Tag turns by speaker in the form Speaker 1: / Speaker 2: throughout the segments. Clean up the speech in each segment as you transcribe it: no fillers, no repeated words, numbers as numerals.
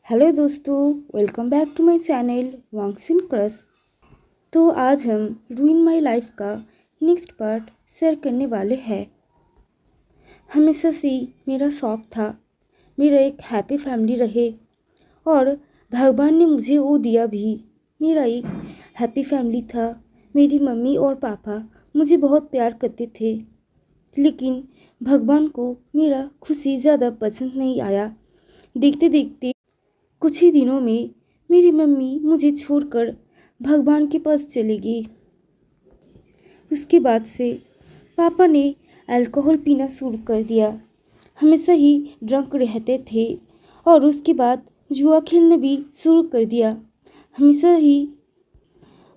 Speaker 1: Hello दोस्तों, welcome back to my channel वांगसिन क्रस। तो आज हम रूइन माय लाइफ का नेक्स्ट पार्ट शेयर करने वाले हैं। हमेशा से मेरा शौक था मेरा एक हैप्पी फैमिली रहे और भगवान ने मुझे वो दिया भी। मेरा एक हैप्पी फैमिली था। मेरी मम्मी और पापा मुझे बहुत प्यार करते थे, लेकिन भगवान को मेरा खुशी ज़्यादा पसंद नहीं आया। देखते देखते कुछ ही दिनों में मेरी मम्मी मुझे छोड़कर भगवान के पास चली गई। उसके बाद से पापा ने अल्कोहल पीना शुरू कर दिया। हमेशा ही ड्रंक रहते थे और उसके बाद जुआ खेलना भी शुरू कर दिया। हमेशा ही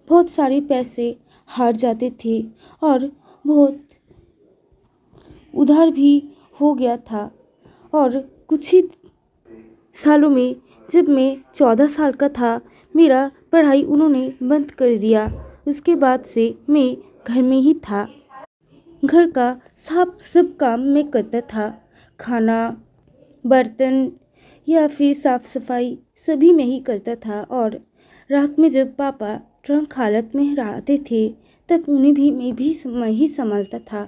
Speaker 1: बहुत सारे पैसे हार जाते थे और बहुत उधार भी हो गया था। और कुछ ही सालों में जब मैं 14 साल का था, मेरा पढ़ाई उन्होंने बंद कर दिया। उसके बाद से मैं घर में ही था। घर का सब काम मैं करता था। खाना, बर्तन या फिर साफ सफाई सभी मैं ही करता था। और रात में जब पापा ड्रंक हालत में रहते थे तब उन्हें भी मैं ही संभालता था।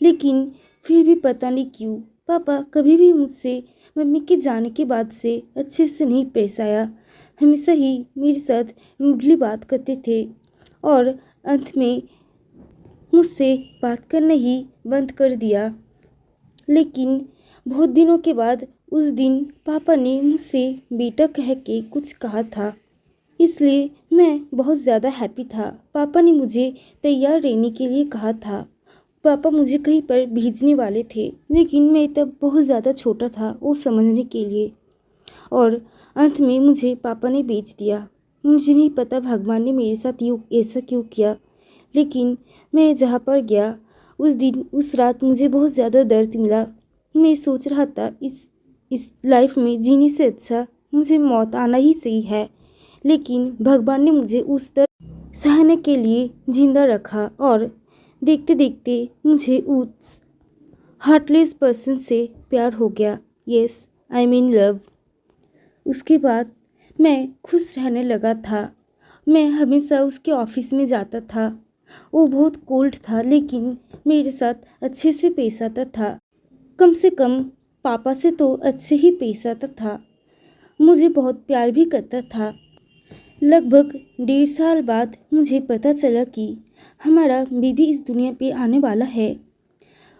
Speaker 1: लेकिन फिर भी पता नहीं क्यों पापा कभी भी मुझसे मम्मी के जाने के बाद से अच्छे से नहीं पेश आया। हमेशा ही मेरे साथ रूडली बात करते थे और अंत में मुझसे बात करना ही बंद कर दिया। लेकिन बहुत दिनों के बाद उस दिन पापा ने मुझसे बेटा कह के कुछ कहा था, इसलिए मैं बहुत ज़्यादा हैप्पी था। पापा ने मुझे तैयार रहने के लिए कहा था। पापा मुझे कहीं पर भेजने वाले थे, लेकिन मैं तब बहुत ज़्यादा छोटा था वो समझने के लिए। और अंत में मुझे पापा ने भेज दिया। मुझे नहीं पता भगवान ने मेरे साथ ऐसा क्यों किया, लेकिन मैं जहाँ पर गया उस रात मुझे बहुत ज़्यादा दर्द मिला। मैं सोच रहा था इस लाइफ में जीने से अच्छा मुझे मौत आना ही सही है, लेकिन भगवान ने मुझे उस दर्द सहने के लिए जिंदा रखा। और देखते देखते मुझे उस हार्टलेस पर्सन से प्यार हो गया। Yes, I mean love. उसके बाद मैं खुश रहने लगा था। मैं हमेशा उसके ऑफिस में जाता था। वो बहुत कोल्ड था, लेकिन मेरे साथ अच्छे से पेश आता था। कम से कम पापा से तो अच्छे ही पेश आता था। मुझे बहुत प्यार भी करता था। लगभग 1.5 साल बाद मुझे पता चला कि हमारा बेबी इस दुनिया पे आने वाला है।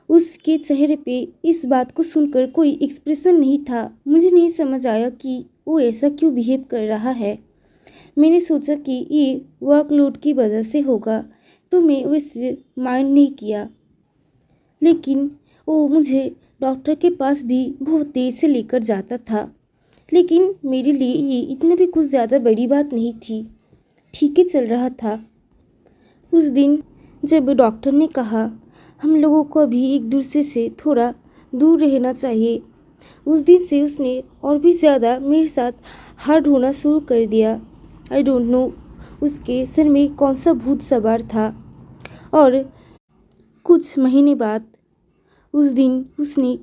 Speaker 1: उसके चेहरे पे इस बात को सुनकर कोई एक्सप्रेशन नहीं था। मुझे नहीं समझ आया कि वो ऐसा क्यों बिहेव कर रहा है। मैंने सोचा कि ये वर्कलोड की वजह से होगा, तो मैं वैसे माइंड नहीं किया। लेकिन वो मुझे डॉक्टर के पास भी बहुत देर से लेकर जाता था। लेकिन मेरे लिए ये इतना भी कुछ ज़्यादा बड़ी बात नहीं थी। ठीक ही चल रहा था। उस दिन जब डॉक्टर ने कहा हम लोगों को अभी एक दूसरे से थोड़ा दूर रहना चाहिए, उस दिन से उसने और भी ज़्यादा मेरे साथ हार्ड होना शुरू कर दिया। आई डोंट नो उसके सिर में कौन सा भूत सवार था। और कुछ महीने बाद उस दिन उसने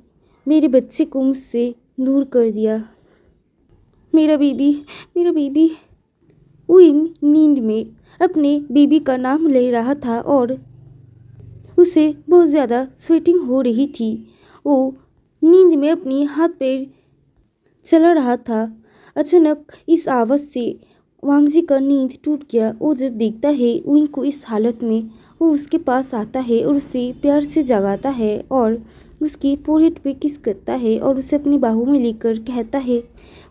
Speaker 1: मेरे बच्चे को मुझसे दूर कर दिया। मेरा बेबी विंग नींद में अपने बेबी का नाम ले रहा था और उसे बहुत ज़्यादा स्वेटिंग हो रही थी। वो नींद में अपनी हाथ पैर चला रहा था। अचानक इस आवाज़ से वांगजी का नींद टूट गया। वो जब देखता है विंग को इस हालत में, वो उसके पास आता है और उसे प्यार से जगाता है और उसकी फोरहेड पे किस करता है और उसे अपनी बाहों में लेकर कहता है,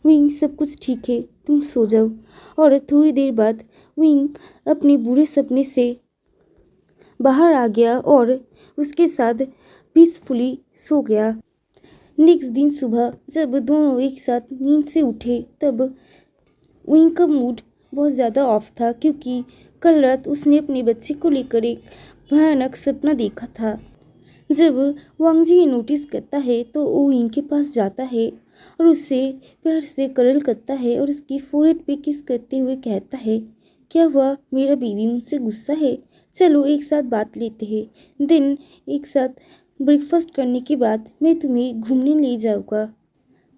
Speaker 1: विंग सब कुछ ठीक है, तुम सो जाओ। और थोड़ी देर बाद विंग अपने बुरे सपने से बाहर आ गया और उसके साथ पीसफुली सो गया। नेक्स्ट दिन सुबह जब दोनों एक साथ नींद से उठे तब विंग का मूड बहुत ज़्यादा ऑफ था, क्योंकि कल रात उसने अपने बच्चे को लेकर एक भयानक सपना देखा था। जब वांगजी ये नोटिस करता है तो वो विंग के पास जाता है और उससे प्यार से करल करता है और उसकी फोरहेड पे किस करते हुए कहता है, क्या हुआ, मेरा बीवी मुझसे गुस्सा है? चलो एक साथ बात लेते हैं। दिन एक साथ ब्रेकफास्ट करने के बाद मैं तुम्हें घूमने ले जाऊँगा।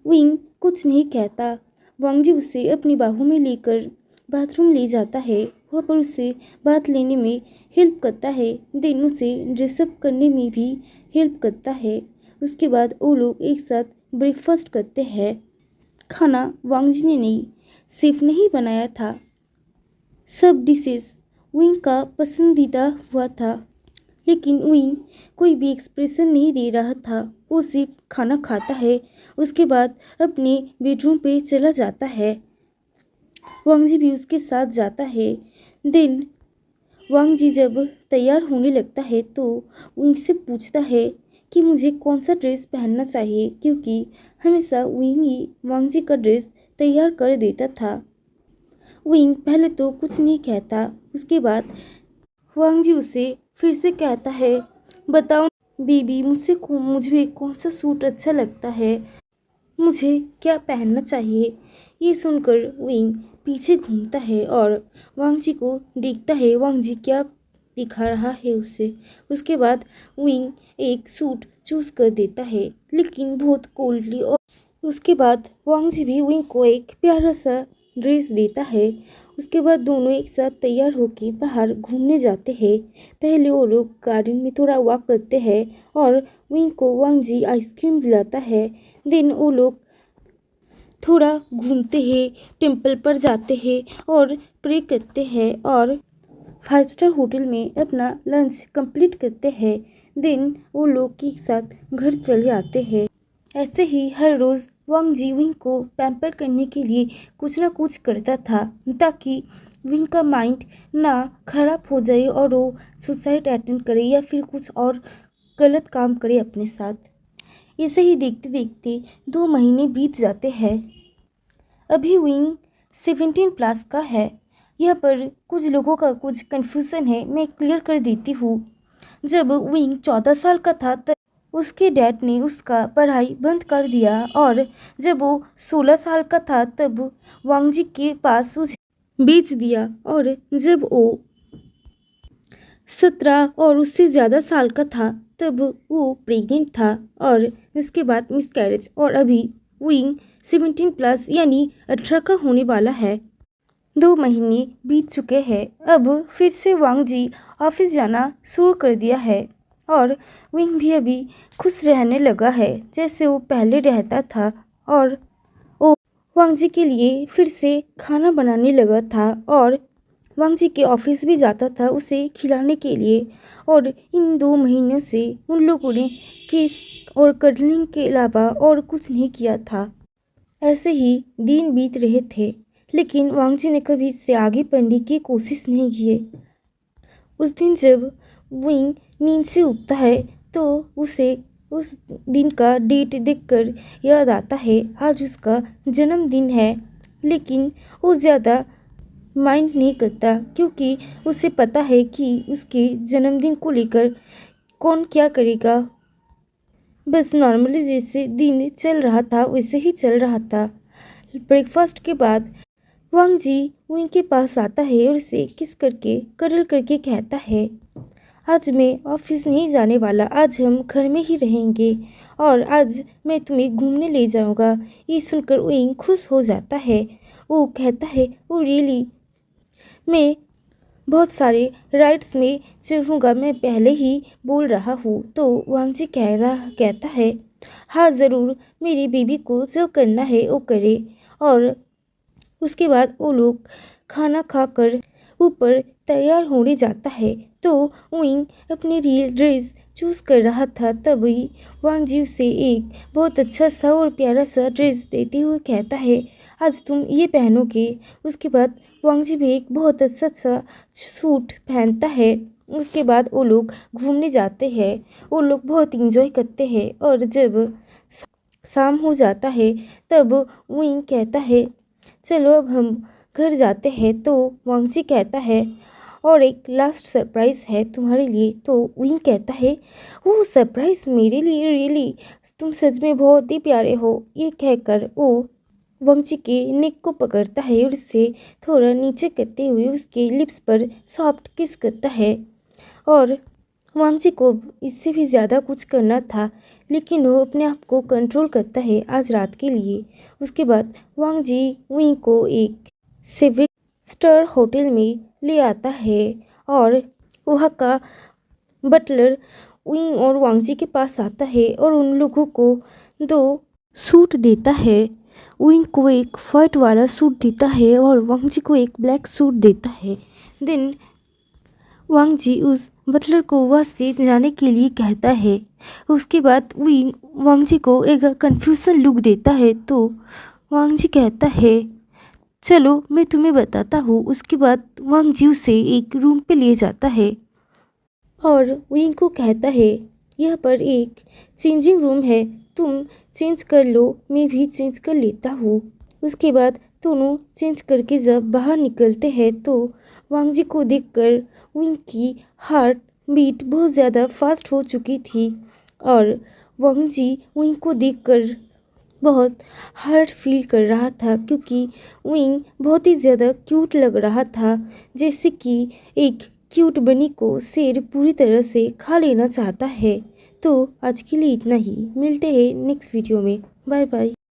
Speaker 1: विंग कुछ नहीं कहता, वांग जी उसे अपनी बाहों में लेकर बाथरूम ले जाता है। वहाँ पर उसे बाथ लेने में हेल्प करता है, देन उसे ड्रेसअप करने में भी हेल्प करता है। उसके बाद वो लोग एक साथ ब्रेकफास्ट करते हैं। खाना वांग जी ने नहीं, शेफ ने ही बनाया था। सब डिशेस विंग का पसंदीदा हुआ था, लेकिन विंग कोई भी एक्सप्रेशन नहीं दे रहा था। वो सिर्फ खाना खाता है, उसके बाद अपने बेडरूम पे चला जाता है। वांग जी भी उसके साथ जाता है। देन वांग जी जब तैयार होने लगता है तो विंग से पूछता है कि मुझे कौन सा ड्रेस पहनना चाहिए, क्योंकि हमेशा विंग ही वांग जी का ड्रेस तैयार कर देता था। विंग पहले तो कुछ नहीं कहता, उसके बाद वांग जी उसे फिर से कहता है, बताओ बेबी, मुझे कौन सा सूट अच्छा लगता है, मुझे क्या पहनना चाहिए। ये सुनकर विंग पीछे घूमता है और वांग जी को देखता है वांग जी क्या दिखा रहा है उसे। उसके बाद विंग एक सूट चूज कर देता है, लेकिन बहुत कोल्डली। और उसके बाद वांग जी भी विंग को एक प्यारा सा ड्रेस देता है। उसके बाद दोनों एक साथ तैयार होकर बाहर घूमने जाते हैं। पहले वो लोग गार्डन में थोड़ा वॉक करते हैं और विंग को वांग जी आइसक्रीम दिलाता है। देन वो लोग थोड़ा घूमते हैं, टेम्पल पर जाते हैं और प्रे करते हैं और 5 स्टार होटल में अपना लंच कंप्लीट करते हैं। देन वो लोग एक साथ घर चले आते हैं। ऐसे ही हर रोज़ वांग जी विंग को पैम्पर करने के लिए कुछ ना कुछ करता था, ताकि विंग का माइंड ना खराब हो जाए और वो सुसाइड अटेम्प्ट करे या फिर कुछ और गलत काम करे अपने साथ। ऐसे ही देखते देखते 2 महीने बीत जाते हैं। अभी विंग 17+ का है। यह पर कुछ लोगों का कुछ कन्फ्यूज़न है, मैं क्लियर कर देती हूँ। जब विंग 14 साल का था तब उसके डैड ने उसका पढ़ाई बंद कर दिया, और जब वो 16 साल का था तब वांग जी के पास उसे बेच दिया। और जब वो 17 और उससे ज़्यादा साल का था तब वो प्रेग्नेंट था, और उसके बाद मिसकैरेज। और अभी विंग 17+ यानी 18 का होने वाला है। 2 महीने बीत चुके हैं। अब फिर से वांग जी ऑफिस जाना शुरू कर दिया है, और विंग भी अभी खुश रहने लगा है जैसे वो पहले रहता था। और वो वांग जी के लिए फिर से खाना बनाने लगा था, और वांग जी के ऑफिस भी जाता था उसे खिलाने के लिए। और इन 2 महीनों से उन लोगों ने किस और कडलिंग के अलावा और कुछ नहीं किया था। ऐसे ही दिन बीत रहे थे, लेकिन वांग जी ने कभी इससे आगे बढ़ने की कोशिश नहीं की। उस दिन जब विंग नींद से उठता है तो उसे उस दिन का डेट देखकर याद आता है, आज उसका जन्मदिन है। लेकिन वो ज़्यादा माइंड नहीं करता, क्योंकि उसे पता है कि उसके जन्मदिन को लेकर कौन क्या करेगा। बस नॉर्मली जैसे दिन चल रहा था वैसे ही चल रहा था। ब्रेकफास्ट के बाद वांग जी विंग के पास आता है और उसे किस करके करल करके कहता है, आज मैं ऑफिस नहीं जाने वाला, आज हम घर में ही रहेंगे और आज मैं तुम्हें घूमने ले जाऊंगा। ये सुनकर विंग खुश हो जाता है। वो कहता है, ओ रियली, मैं बहुत सारे राइड्स में चढ़ूँगा, मैं पहले ही बोल रहा हूँ। तो वांग जी कहता है, हाँ ज़रूर, मेरी बेबी को जो करना है वो करे। और उसके बाद वो लोग खाना खाकर ऊपर तैयार होने जाता है। तो विंग अपनी रियल ड्रेस चूज़ कर रहा था, तभी वांग जी उसे एक बहुत अच्छा सा और प्यारा सा ड्रेस देते हुए कहता है, आज तुम ये पहनोगे। उसके बाद वांग जी भी एक बहुत अच्छा सा सूट पहनता है। उसके बाद वो लोग घूमने जाते हैं, वो लोग बहुत इंजॉय करते हैं। और जब शाम हो जाता है तब विंग कहता है, चलो अब हम घर जाते हैं। तो वांग जी कहता है, और एक लास्ट सरप्राइज़ है तुम्हारे लिए। तो विंग कहता है, वो सरप्राइज़ मेरे लिए, रियली, तुम सच में बहुत ही प्यारे हो। ये कहकर वो वांग जी के नेक को पकड़ता है और उससे थोड़ा नीचे करते हुए उसके लिप्स पर सॉफ्ट किस करता है। और वांग जी को इससे भी ज़्यादा कुछ करना था, लेकिन वो अपने आप को कंट्रोल करता है आज रात के लिए। उसके बाद वांग जी विंग को एक 7 स्टार होटल में ले आता है और वहाँ का बटलर विंग और वांग जी के पास आता है और उन लोगों को 2 सूट देता है। विंग को एक वाइट वाला सूट देता है और वांग जी को एक ब्लैक सूट देता है। देन वांग जी उस बटलर को वहाँ से जाने के लिए कहता है। उसके बाद विंग वांग जी को एक कन्फ्यूजन लुक देता है तो वांग जी कहता है चलो मैं तुम्हें बताता हूँ। उसके बाद वांग जी उसे एक रूम पे ले जाता है और विंग को कहता है यह पर एक चेंजिंग रूम है, तुम चेंज कर लो, मैं भी चेंज कर लेता हूँ। उसके बाद दोनों चेंज करके जब बाहर निकलते हैं तो वांग जी को देखकर विंग की हार्ट बीट बहुत ज़्यादा फास्ट हो चुकी थी और वांग जी विंग को देखकर बहुत हर्ट फील कर रहा था क्योंकि विंग बहुत ही ज़्यादा क्यूट लग रहा था, जैसे कि एक क्यूट बनी को शेर पूरी तरह से खा लेना चाहता है। तो आज के लिए इतना ही, मिलते हैं नेक्स्ट वीडियो में। Bye bye.